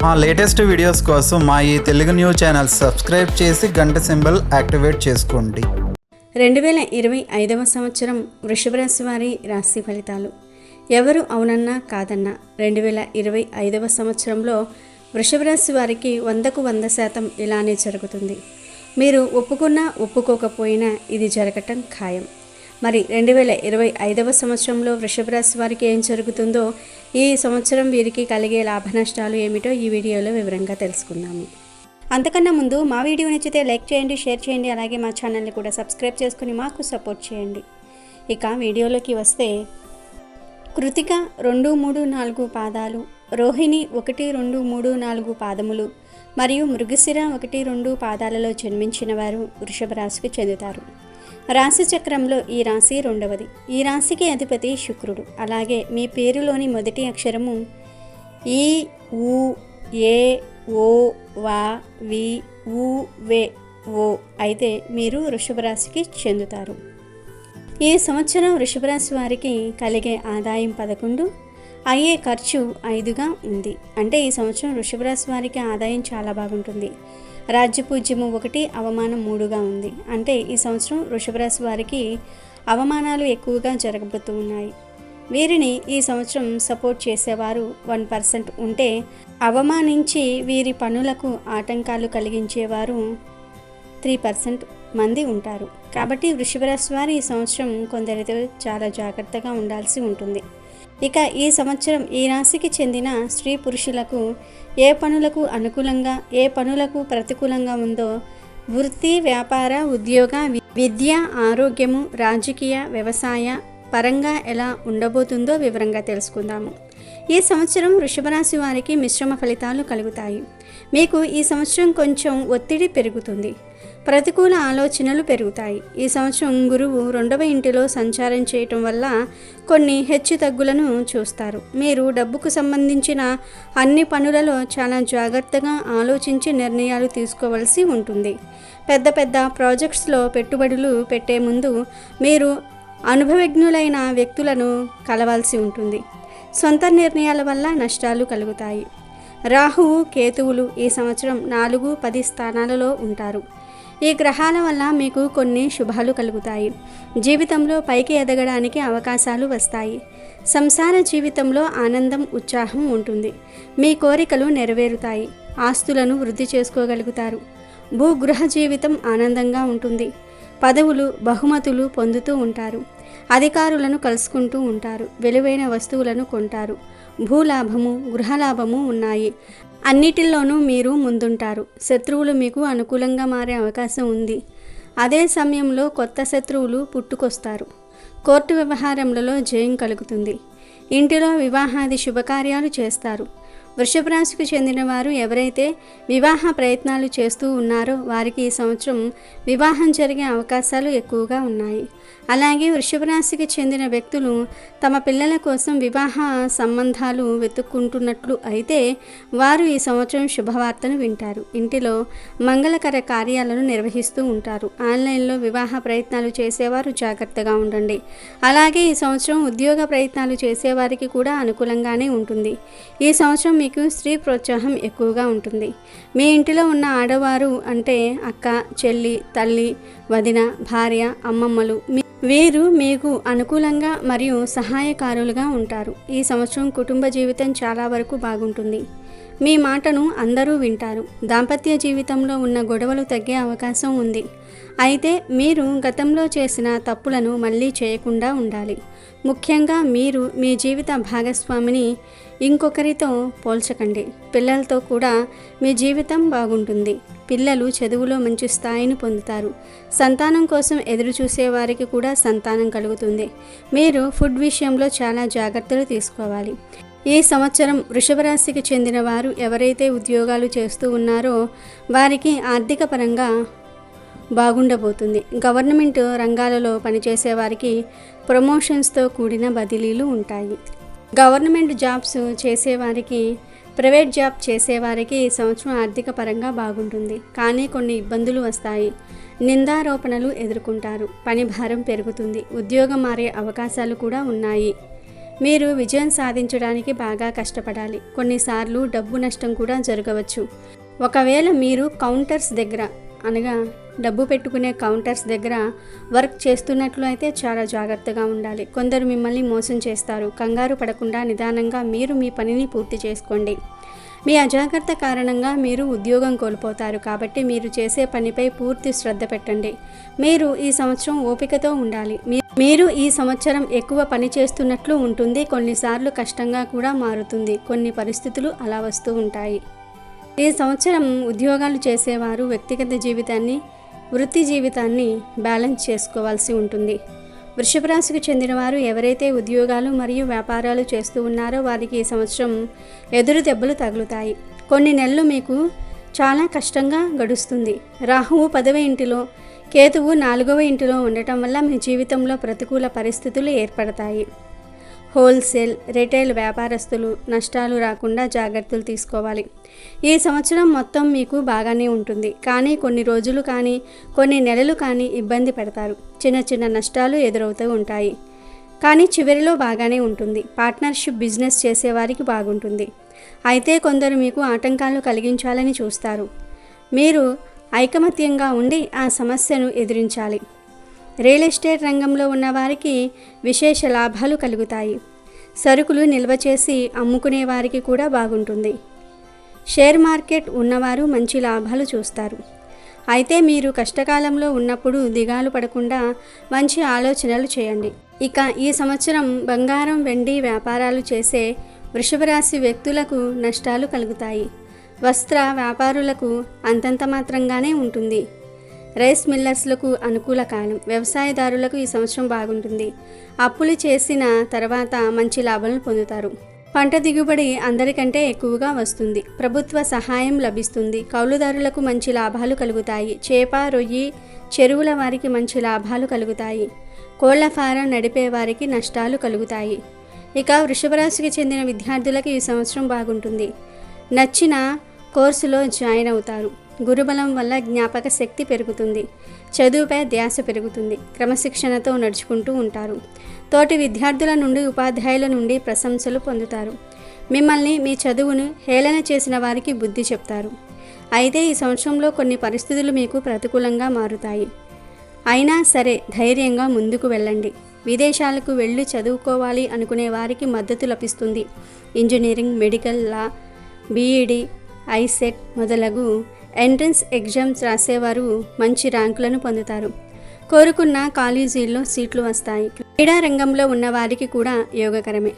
మా latest videos కోసం మా ఈ తెలుగు న్యూస్ ఛానల్ సబ్స్క్రైబ్ చేసి గంట సింబల్ యాక్టివేట్ చేసుకోండి. 2025వ సంవత్సరం వృషభ రాశి వారి రాశి ఫలితాలు. ఎవరు అవునన్నా కాదన్నా 2025వ సంవత్సరంలో వృషభ రాశి వారికి 100కు 100% ఇలానే జరుగుతుంది. మీరు ఒప్పుకున్నా ఒప్పుకోకపోయినా ఇది జరగటం ఖాయం. మరి 2025వ సంవత్సరంలో వృషభ రాశి వారికి ఏం జరుగుతుందో, ఈ సంవత్సరం వీరికి కలిగే లాభ నష్టాలు ఏమిటో ఈ వీడియోలో వివరంగా తెలుసుకుందాము. అంతకన్నా ముందు మా వీడియో నచ్చితే లైక్ చేయండి, షేర్ చేయండి, అలాగే మా ఛానల్ని కూడా సబ్స్క్రైబ్ చేసుకుని మాకు సపోర్ట్ చేయండి. ఇక వీడియోలోకి వస్తే, కృతిక 2, 3, 4 పాదాలు, రోహిణి 1, 2, 3, 4 పాదములు మరియు మృగశిర 1, 2 పాదాలలో జన్మించిన వారు వృషభ రాశికి చెందుతారు. రాశి చక్రంలో ఈ రాశి 2వది. ఈ రాశికి అధిపతి శుక్రుడు. అలాగే మీ పేరులోని మొదటి అక్షరము ఈ, ఊ, ఏ, ఓ, వా, వి, ఊ, వే, ఓ అయితే మీరు వృషభ రాశికి చెందుతారు. ఈ సంవత్సరం వృషభ రాశి వారికి కలిగే ఆదాయం 11, అయ్యే ఖర్చు 5గా ఉంది. అంటే ఈ సంవత్సరం వృషభ రాశి వారికి ఆదాయం చాలా బాగుంటుంది. రాజ్యపూజ్యము 1, అవమానం 3గా ఉంది. అంటే ఈ సంవత్సరం వృషభ రాశి వారికి అవమానాలు ఎక్కువగా జరగబోతూ ఉన్నాయి. వీరిని ఈ సంవత్సరం సపోర్ట్ చేసేవారు 1% ఉంటే, అవమానించి వీరి పనులకు ఆటంకాలు కలిగించేవారు 3% మంది ఉంటారు. కాబట్టి వృషభ రాశి వారు ఈ సంవత్సరం కొందరితో చాలా జాగ్రత్తగా ఉండాల్సి ఉంటుంది. ఇక ఈ సంవత్సరం ఈ రాశికి చెందిన స్త్రీ పురుషులకు ఏ పనులకు అనుకూలంగా, ఏ పనులకు ప్రతికూలంగా ఉందో, వృత్తి, వ్యాపార, ఉద్యోగ, విద్య, ఆరోగ్యము, రాజకీయ, వ్యవసాయ పరంగా ఎలా ఉండబోతుందో వివరంగా తెలుసుకుందాము. ఈ సంవత్సరం వృషభ రాశి వారికి మిశ్రమ ఫలితాలు కలుగుతాయి. మీకు ఈ సంవత్సరం కొంచెం ఒత్తిడి పెరుగుతుంది. ప్రతికూల ఆలోచనలు పెరుగుతాయి. ఈ సంవత్సరం గురువు 2వ ఇంటిలో సంచారం చేయటం వల్ల కొన్ని హెచ్చు తగ్గులను చూస్తారు. మీరు డబ్బుకు సంబంధించిన అన్ని పనులలో చాలా జాగ్రత్తగా ఆలోచించి నిర్ణయాలు తీసుకోవాల్సి ఉంటుంది. పెద్ద పెద్ద ప్రాజెక్ట్స్లో పెట్టుబడులు పెట్టే ముందు మీరు అనుభవజ్ఞులైన వ్యక్తులను కలవాల్సి ఉంటుంది. సొంత నిర్ణయాల వల్ల నష్టాలు కలుగుతాయి. రాహువు, కేతువులు ఈ సంవత్సరం 4, 10 స్థానాలలో ఉంటారు. ఈ గ్రహాల వల్ల మీకు కొన్ని శుభాలు కలుగుతాయి. జీవితంలో పైకి ఎదగడానికి అవకాశాలు వస్తాయి. సంసార జీవితంలో ఆనందం, ఉత్సాహం ఉంటుంది. మీ కోరికలు నెరవేరుతాయి. ఆస్తులను వృద్ధి చేసుకోగలుగుతారు. భూగృహ జీవితం ఆనందంగా ఉంటుంది. పదవులు, బహుమతులు పొందుతూ ఉంటారు. అధికారులను కలుసుకుంటూ ఉంటారు. విలువైన వస్తువులను కొంటారు. భూలాభము, గృహలాభము ఉన్నాయి. అన్నిటిల్లోనూ మీరు ముందుంటారు. శత్రువులు మీకు అనుకూలంగా మారే అవకాశం ఉంది. అదే సమయంలో కొత్త శత్రువులు పుట్టుకొస్తారు. కోర్టు వ్యవహారములలో జయం కలుగుతుంది. ఇంటిలో వివాహాది శుభకార్యాలు చేస్తారు. వృషభ రాశికి చెందిన వారు ఎవరైతే వివాహ ప్రయత్నాలు చేస్తూ ఉన్నారో వారికి ఈ సంవత్సరం వివాహం జరిగే అవకాశాలు ఎక్కువగా ఉన్నాయి. అలాగే వృషభ రాశికి చెందిన వ్యక్తులు తమ పిల్లల కోసం వివాహ సంబంధాలు వెతుక్కుంటున్నట్లు అయితే వారు ఈ సంవత్సరం శుభవార్తను వింటారు. ఇంటిలో మంగళకర కార్యాలను నిర్వహిస్తూ ఉంటారు. ఆన్లైన్లో వివాహ ప్రయత్నాలు చేసేవారు జాగ్రత్తగా ఉండండి. అలాగే ఈ సంవత్సరం ఉద్యోగ ప్రయత్నాలు చేసేవారికి కూడా అనుకూలంగానే ఉంటుంది. ఈ సంవత్సరం మీకు స్త్రీ ప్రోత్సాహం ఎక్కువగా ఉంటుంది. మీ ఇంటిలో ఉన్న ఆడవారు అంటే అక్క, చెల్లి, తల్లి, వదిన, భార్య, అమ్మమ్మలు వీరు మీకు అనుకూలంగా మరియు సహాయకారులుగా ఉంటారు. ఈ సంవత్సరం కుటుంబ జీవితం చాలా వరకు బాగుంటుంది. మీ మాటను అందరూ వింటారు. దాంపత్య జీవితంలో ఉన్న గొడవలు తగ్గే అవకాశం ఉంది. అయితే మీరు గతంలో చేసిన తప్పులను మళ్ళీ చేయకుండా ఉండాలి. ముఖ్యంగా మీరు మీ జీవిత భాగస్వామిని ఇంకొకరితో పోల్చకండి. పిల్లలతో కూడా మీ జీవితం బాగుంటుంది. పిల్లలు చదువులో మంచి స్థాయిని పొందుతారు. సంతానం కోసం ఎదురు చూసే వారికి కూడా సంతానం కలుగుతుంది. మీరు ఫుడ్ విషయంలో చాలా జాగ్రత్తలు తీసుకోవాలి. ఈ సంవత్సరం వృషభ రాశికి చెందిన వారు ఎవరైతే ఉద్యోగాలు చేస్తూ ఉన్నారో వారికి ఆర్థిక పరంగా బాగుండబోతుంది. గవర్నమెంట్ రంగాలలో పనిచేసే వారికి ప్రమోషన్స్తో కూడిన బదిలీలు ఉంటాయి. గవర్నమెంట్ జాబ్స్ చేసేవారికి, ప్రైవేట్ జాబ్ చేసేవారికి ఈ సంవత్సరం ఆర్థిక పరంగా బాగుంటుంది. కానీ కొన్ని ఇబ్బందులు వస్తాయి. నిందారోపణలు ఎదుర్కొంటారు. పని భారం పెరుగుతుంది. ఉద్యోగం మారే అవకాశాలు కూడా ఉన్నాయి. మీరు విజయం సాధించడానికి బాగా కష్టపడాలి. కొన్నిసార్లు డబ్బు నష్టం కూడా జరగవచ్చు. ఒకవేళ మీరు కౌంటర్స్ దగ్గర అనగా డబ్బు పెట్టుకునే కౌంటర్స్ దగ్గర వర్క్ చేస్తున్నట్లు అయితే చాలా జాగ్రత్తగా ఉండాలి. కొందరు మిమ్మల్ని మోసం చేస్తారు. కంగారు పడకుండా నిదానంగా మీరు మీ పనిని పూర్తి చేసుకోండి. మీ అజాగ్రత్త కారణంగా మీరు ఉద్యోగం కోల్పోతారు. కాబట్టి మీరు చేసే పనిపై పూర్తి శ్రద్ధ పెట్టండి. మీరు ఈ సంవత్సరం ఓపికతో ఉండాలి. మీరు ఈ సంవత్సరం ఎక్కువ పని చేస్తున్నట్లు ఉంటుంది. కొన్నిసార్లు కష్టంగా కూడా మారుతుంది. కొన్ని పరిస్థితులు అలా వస్తూ ఉంటాయి. ఈ సంవత్సరం ఉద్యోగాలు చేసేవారు వ్యక్తిగత జీవితాన్ని, వృత్తి జీవితాన్ని బ్యాలెన్స్ చేసుకోవాల్సి ఉంటుంది. వృషభ రాశికి చెందిన వారు ఎవరైతే ఉద్యోగాలు మరియు వ్యాపారాలు చేస్తూ ఉన్నారో వారికి ఈ సంవత్సరం ఎదురు దెబ్బలు తగులుతాయి. కొన్ని నెలలు మీకు చాలా కష్టంగా గడుస్తుంది. రాహువు 10వ ఇంటిలో, కేతువు 4వ ఇంటిలో ఉండటం వల్ల మీ జీవితంలో ప్రతికూల పరిస్థితులు ఏర్పడతాయి. హోల్సేల్, రిటైల్ వ్యాపారస్తులు నష్టాలు రాకుండా జాగ్రత్తలు తీసుకోవాలి. ఈ సంవత్సరం మొత్తం మీకు బాగానే ఉంటుంది. కానీ కొన్ని రోజులు కానీ కొన్ని నెలలు కానీ ఇబ్బంది పడతారు. చిన్న చిన్న నష్టాలు ఎదురవుతూ ఉంటాయి. కానీ చివరిలో బాగానే ఉంటుంది. పార్ట్నర్షిప్ బిజినెస్ చేసేవారికి బాగుంటుంది. అయితే కొందరు మీకు ఆటంకాలు కలిగించాలని చూస్తారు. మీరు ఐకమత్యంగా ఉండి ఆ సమస్యను ఎదిరించాలి. రియల్ ఎస్టేట్ రంగంలో ఉన్నవారికి విశేష లాభాలు కలుగుతాయి. సరుకులు నిల్వ చేసి అమ్ముకునే వారికి కూడా బాగుంటుంది. షేర్ మార్కెట్ ఉన్నవారు మంచి లాభాలు చూస్తారు. అయితే మీరు కష్టకాలంలో ఉన్నప్పుడు దిగాలు పడకుండా మంచి ఆలోచనలు చేయండి. ఇక ఈ సంవత్సరం బంగారం, వెండి వ్యాపారాలు చేసే వృషభ రాశి వ్యక్తులకు నష్టాలు కలుగుతాయి. వస్త్ర వ్యాపారులకు అంతంత మాత్రంగానే ఉంటుంది. రైస్ మిల్లర్స్లకు అనుకూల కాలం. వ్యవసాయదారులకు ఈ సంవత్సరం బాగుంటుంది. అప్పులు చేసిన తర్వాత మంచి లాభాలను పొందుతారు. పంట దిగుబడి అందరికంటే ఎక్కువగా వస్తుంది. ప్రభుత్వ సహాయం లభిస్తుంది. కౌలుదారులకు మంచి లాభాలు కలుగుతాయి. చేప, రొయ్యి చెరువుల వారికి మంచి లాభాలు కలుగుతాయి. కోళ్ల ఫారం నడిపే వారికి నష్టాలు కలుగుతాయి. ఇక వృషభ రాశికి చెందిన విద్యార్థులకు ఈ సంవత్సరం బాగుంటుంది. నచ్చిన కోర్సులో జాయిన్ అవుతారు. గురుబలం వల్ల జ్ఞాపక శక్తి పెరుగుతుంది. చదువుపై ధ్యాస పెరుగుతుంది. క్రమశిక్షణతో నడుచుకుంటూ ఉంటారు. తోటి విద్యార్థుల నుండి, ఉపాధ్యాయుల నుండి ప్రశంసలు పొందుతారు. మిమ్మల్ని మీ చదువును హేళన చేసిన వారికి బుద్ధి చెప్తారు. అయితే ఈ సంవత్సరంలో కొన్ని పరిస్థితులు మీకు ప్రతికూలంగా మారుతాయి. అయినా సరే ధైర్యంగా ముందుకు వెళ్ళండి. విదేశాలకు వెళ్ళి చదువుకోవాలి అనుకునే వారికి మద్దతు లభిస్తుంది. ఇంజనీరింగ్, మెడికల్, లా, బీఈడి, ఐసెట్ మొదలగు ఎంట్రన్స్ ఎగ్జామ్స్ రాసేవారు మంచి ర్యాంకులను పొందుతారు. కోరుకున్న కాలేజీల్లో సీట్లు వస్తాయి. క్రీడా రంగంలో ఉన్నవారికి కూడా యోగకరమే.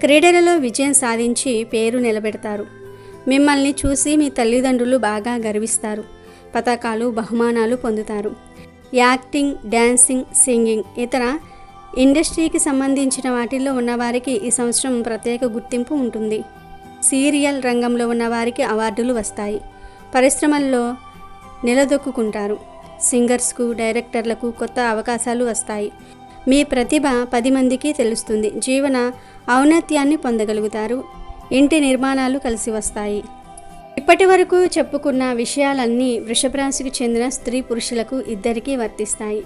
క్రీడలలో విజయం సాధించి పేరు నిలబెడతారు. మిమ్మల్ని చూసి మీ తల్లిదండ్రులు బాగా గర్విస్తారు. పతకాలు, బహుమానాలు పొందుతారు. యాక్టింగ్, డ్యాన్సింగ్, సింగింగ్, ఇతర ఇండస్ట్రీకి సంబంధించిన వాటిల్లో ఉన్నవారికి ఈ సంవత్సరం ప్రత్యేక గుర్తింపు ఉంటుంది. సీరియల్ రంగంలో ఉన్నవారికి అవార్డులు వస్తాయి. పరిశ్రమల్లో నిలదొక్కుంటారు. సింగర్స్కు, డైరెక్టర్లకు కొత్త అవకాశాలు వస్తాయి. మీ ప్రతిభ 10 మందికి తెలుస్తుంది. జీవన ఔన్నత్యాన్ని పొందగలుగుతారు. ఇంటి నిర్మాణాలు కలిసి వస్తాయి. ఇప్పటి వరకు చెప్పుకున్న విషయాలన్నీ వృషభ రాశికి చెందిన స్త్రీ పురుషులకు ఇద్దరికీ వర్తిస్తాయి.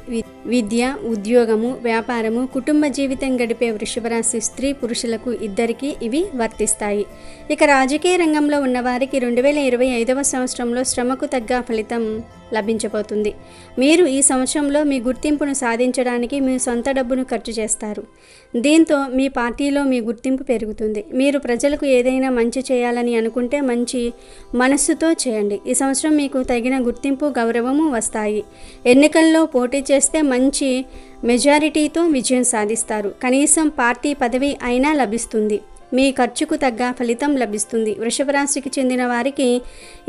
విద్య, ఉద్యోగము, వ్యాపారము, కుటుంబ జీవితం గడిపే వృషభ రాశి స్త్రీ పురుషులకు ఇద్దరికీ ఇవి వర్తిస్తాయి. ఇక రాజకీయ రంగంలో ఉన్నవారికి 2025వ సంవత్సరంలో శ్రమకు తగ్గ ఫలితం లభించబోతుంది. మీరు ఈ సంవత్సరంలో మీ గుర్తింపును సాధించడానికి మీ సొంత డబ్బును ఖర్చు చేస్తారు. దీంతో మీ పార్టీలో మీ గుర్తింపు పెరుగుతుంది. మీరు ప్రజలకు ఏదైనా మంచి చేయాలని అనుకుంటే మంచి మనస్సుతో చేయండి. ఈ సంవత్సరం మీకు తగిన గుర్తింపు, గౌరవము వస్తాయి. ఎన్నికల్లో పోటీ చేస్తే మంచి మెజారిటీతో విజయం సాధిస్తారు. కనీసం పార్టీ పదవి అయినా లభిస్తుంది. మీ ఖర్చుకు తగ్గ ఫలితం లభిస్తుంది. వృషభ రాశికి చెందిన వారికి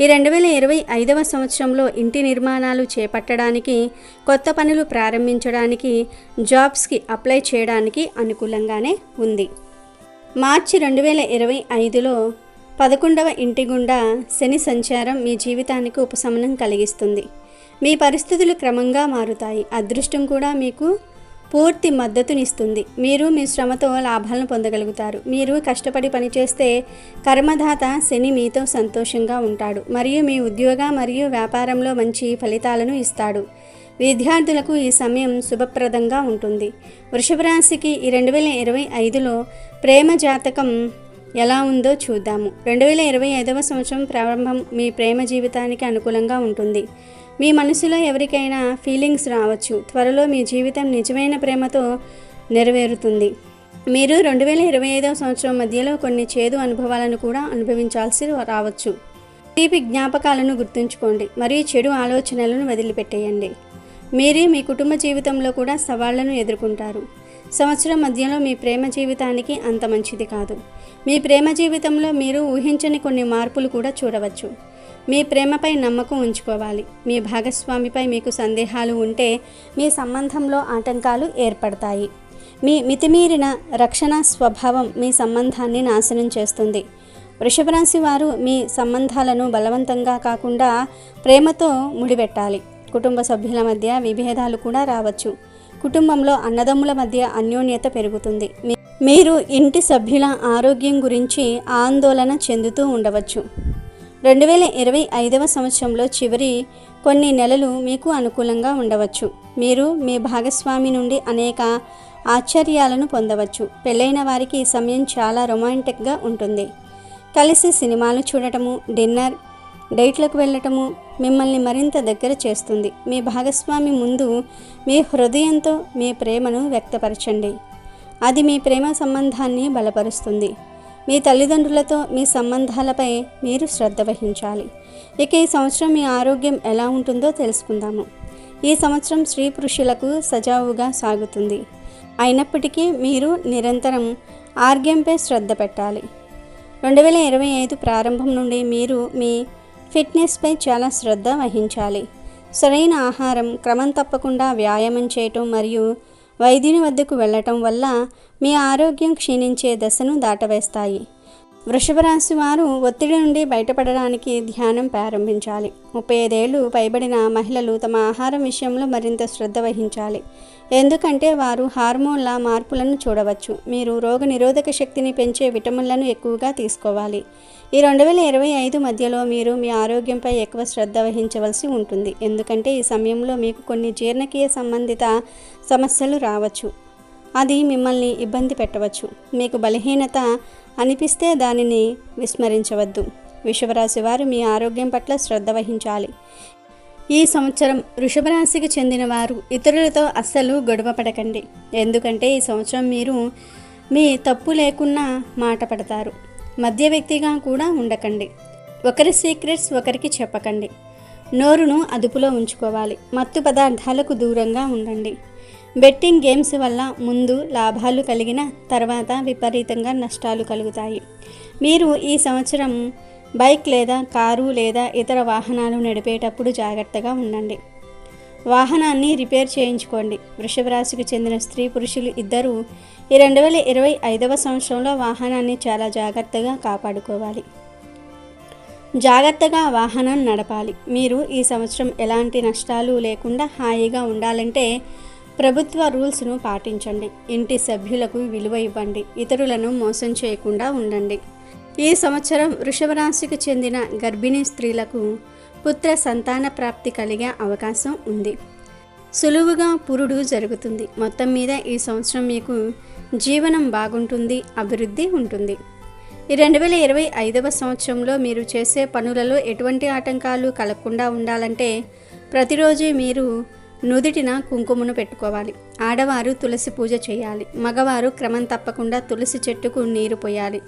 ఈ 2025వ సంవత్సరంలో ఇంటి నిర్మాణాలు చేపట్టడానికి, కొత్త పనులు ప్రారంభించడానికి, జాబ్స్కి అప్లై చేయడానికి అనుకూలంగానే ఉంది. మార్చి 2025లో 11వ ఇంటి గుండా శని సంచారం మీ జీవితానికి ఉపశమనం కలిగిస్తుంది. మీ పరిస్థితులు క్రమంగా మారుతాయి. అదృష్టం కూడా మీకు పూర్తి మద్దతునిస్తుంది. మీరు మీ శ్రమతో లాభాలను పొందగలుగుతారు. మీరు కష్టపడి పనిచేస్తే కర్మదాత శని మీతో సంతోషంగా ఉంటాడు మరియు మీ ఉద్యోగ మరియు వ్యాపారంలో మంచి ఫలితాలను ఇస్తాడు. విద్యార్థులకు ఈ సమయం శుభప్రదంగా ఉంటుంది. వృషభ రాశికి ఈ 2025లో ప్రేమ జాతకం ఎలా ఉందో చూద్దాము. 2025వ సంవత్సరం ప్రారంభం మీ ప్రేమ జీవితానికి అనుకూలంగా ఉంటుంది. మీ మనసులో ఎవరికైనా ఫీలింగ్స్ రావచ్చు. త్వరలో మీ జీవితం నిజమైన ప్రేమతో నెరవేరుతుంది. మీరు 2025వ సంవత్సరం మధ్యలో కొన్ని చేదు అనుభవాలను కూడా అనుభవించాల్సి రావచ్చు. తీపి జ్ఞాపకాలను గుర్తుంచుకోండి మరియు చెడు ఆలోచనలను వదిలిపెట్టేయండి. మీరు మీ కుటుంబ జీవితంలో కూడా సవాళ్లను ఎదుర్కొంటారు. సంవత్సరం మధ్యలో మీ ప్రేమ జీవితానికి అంత మంచిది కాదు. మీ ప్రేమ జీవితంలో మీరు ఊహించని కొన్ని మార్పులు కూడా చూడవచ్చు. మీ ప్రేమపై నమ్మకం ఉంచుకోవాలి. మీ భాగస్వామిపై మీకు సందేహాలు ఉంటే మీ సంబంధంలో ఆటంకాలు ఏర్పడతాయి. మీ మితిమీరిన రక్షణ స్వభావం మీ సంబంధాన్ని నాశనం చేస్తుంది. వృషభ రాశి వారు మీ సంబంధాలను బలవంతంగా కాకుండా ప్రేమతో ముడిపెట్టాలి. కుటుంబ సభ్యుల మధ్య విభేదాలు కూడా రావచ్చు. కుటుంబంలో అన్నదమ్ముల మధ్య అన్యోన్యత పెరుగుతుంది. మీరు ఇంటి సభ్యుల ఆరోగ్యం గురించి ఆందోళన చెందుతూ ఉండవచ్చు. 2025వ సంవత్సరంలో చివరి కొన్ని నెలలు మీకు అనుకూలంగా ఉండవచ్చు. మీరు మీ భాగస్వామి నుండి అనేక ఆశ్చర్యాలను పొందవచ్చు. పెళ్ళైన వారికి ఈ సమయం చాలా రొమాంటిక్గా ఉంటుంది. కలిసి సినిమాలు చూడటము, డిన్నర్, డేట్లకు వెళ్ళటము మిమ్మల్ని మరింత దగ్గర చేస్తుంది. మీ భాగస్వామి ముందు మీ హృదయంతో మీ ప్రేమను వ్యక్తపరచండి. అది మీ ప్రేమ సంబంధాన్ని బలపరుస్తుంది. మీ తల్లిదండ్రులతో మీ సంబంధాలపై మీరు శ్రద్ధ వహించాలి. ఇక ఈ సంవత్సరం మీ ఆరోగ్యం ఎలా ఉంటుందో తెలుసుకుందాము. ఈ సంవత్సరం స్త్రీ పురుషులకు సజావుగా సాగుతుంది. అయినప్పటికీ మీరు నిరంతరం ఆరోగ్యంపై శ్రద్ధ పెట్టాలి. 2025 ప్రారంభం నుండి మీరు మీ ఫిట్నెస్పై చాలా శ్రద్ధ వహించాలి. సరైన ఆహారం, క్రమం తప్పకుండా వ్యాయామం చేయటం మరియు వైద్యుని వద్దకు వెళ్ళటం వల్ల మీ ఆరోగ్యం క్షీణించే దశను దాటవేస్తాయి. వృషభ రాశి వారు ఒత్తిడి నుండి బయటపడడానికి ధ్యానం ప్రారంభించాలి. 35 ఏళ్ళు పైబడిన మహిళలు తమ ఆహారం విషయంలో మరింత శ్రద్ధ వహించాలి. ఎందుకంటే వారు హార్మోన్ల మార్పులను చూడవచ్చు. మీరు రోగ నిరోధక శక్తిని పెంచే విటమిన్లను ఎక్కువగా తీసుకోవాలి. ఈ 2025 మధ్యలో మీరు మీ ఆరోగ్యంపై ఎక్కువ శ్రద్ధ వహించవలసి ఉంటుంది. ఎందుకంటే ఈ సమయంలో మీకు కొన్ని జీర్ణకీయ సంబంధిత సమస్యలు రావచ్చు. అది మిమ్మల్ని ఇబ్బంది పెట్టవచ్చు. మీకు బలహీనత అనిపిస్తే దానిని విస్మరించవద్దు. వృషభరాశి వారు మీ ఆరోగ్యం పట్ల శ్రద్ధ వహించాలి. ఈ సంవత్సరం వృషభ రాశికి చెందిన వారు ఇతరులతో అస్సలు గొడవ పడకండి. ఎందుకంటే ఈ సంవత్సరం మీరు మీ తప్పు లేకున్నా మాట పడతారు. మధ్య వ్యక్తిగా కూడా ఉండకండి. ఒకరి సీక్రెట్స్ ఒకరికి చెప్పకండి. నోరును అదుపులో ఉంచుకోవాలి. మత్తు పదార్థాలకు దూరంగా ఉండండి. బెట్టింగ్ గేమ్స్ వల్ల ముందు లాభాలు కలిగిన తర్వాత విపరీతంగా నష్టాలు కలుగుతాయి. మీరు ఈ సంవత్సరం బైక్ లేదా కారు లేదా ఇతర వాహనాలు నడిపేటప్పుడు జాగ్రత్తగా ఉండండి. వాహనాన్ని రిపేర్ చేయించుకోండి. వృషభ రాశికి చెందిన స్త్రీ పురుషులు ఇద్దరూ ఈ 2025వ సంవత్సరంలో వాహనాన్ని చాలా జాగ్రత్తగా కాపాడుకోవాలి. జాగ్రత్తగా వాహనం నడపాలి. మీరు ఈ సంవత్సరం ఎలాంటి నష్టాలు లేకుండా హాయిగా ఉండాలంటే ప్రభుత్వ రూల్స్ను పాటించండి. ఇంటి సభ్యులకు విలువ ఇవ్వండి. ఇతరులను మోసం చేయకుండా ఉండండి. ఈ సంవత్సరం వృషభ రాశికి చెందిన గర్భిణీ స్త్రీలకు పుత్ర సంతాన ప్రాప్తి కలిగే అవకాశం ఉంది. సులువుగా పురుడు జరుగుతుంది. మొత్తం మీద ఈ సంవత్సరం మీకు జీవనం బాగుంటుంది, అభివృద్ధి ఉంటుంది. ఈ 2025వ సంవత్సరంలో మీరు చేసే పనులలో ఎటువంటి ఆటంకాలు కలగకుండా ఉండాలంటే ప్రతిరోజు మీరు నుదిటిన కుంకుమను పెట్టుకోవాలి. ఆడవారు తులసి పూజ చేయాలి. మగవారు క్రమం తప్పకుండా తులసి చెట్టుకు నీరు పోయాలి.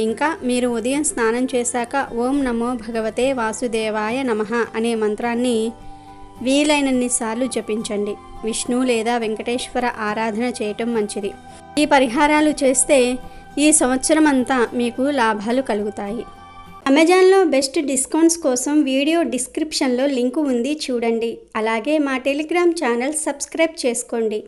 ఇంకా మీరు ఉదయం స్నానం చేశాక ఓం నమో భగవతే వాసుదేవాయ నమః అనే మంత్రాన్ని వీలైనన్ని సార్లు జపించండి. విష్ణు లేదా వెంకటేశ్వర ఆరాధన చేయటం మంచిది. ఈ పరిహారాలు చేస్తే ఈ సంవత్సరం అంతా మీకు లాభాలు కలుగుతాయి. అమెజాన్లో బెస్ట్ డిస్కౌంట్స్ కోసం వీడియో డిస్క్రిప్షన్లో లింకు ఉంది, చూడండి. అలాగే మా టెలిగ్రామ్ ఛానల్ సబ్స్క్రైబ్ చేసుకోండి.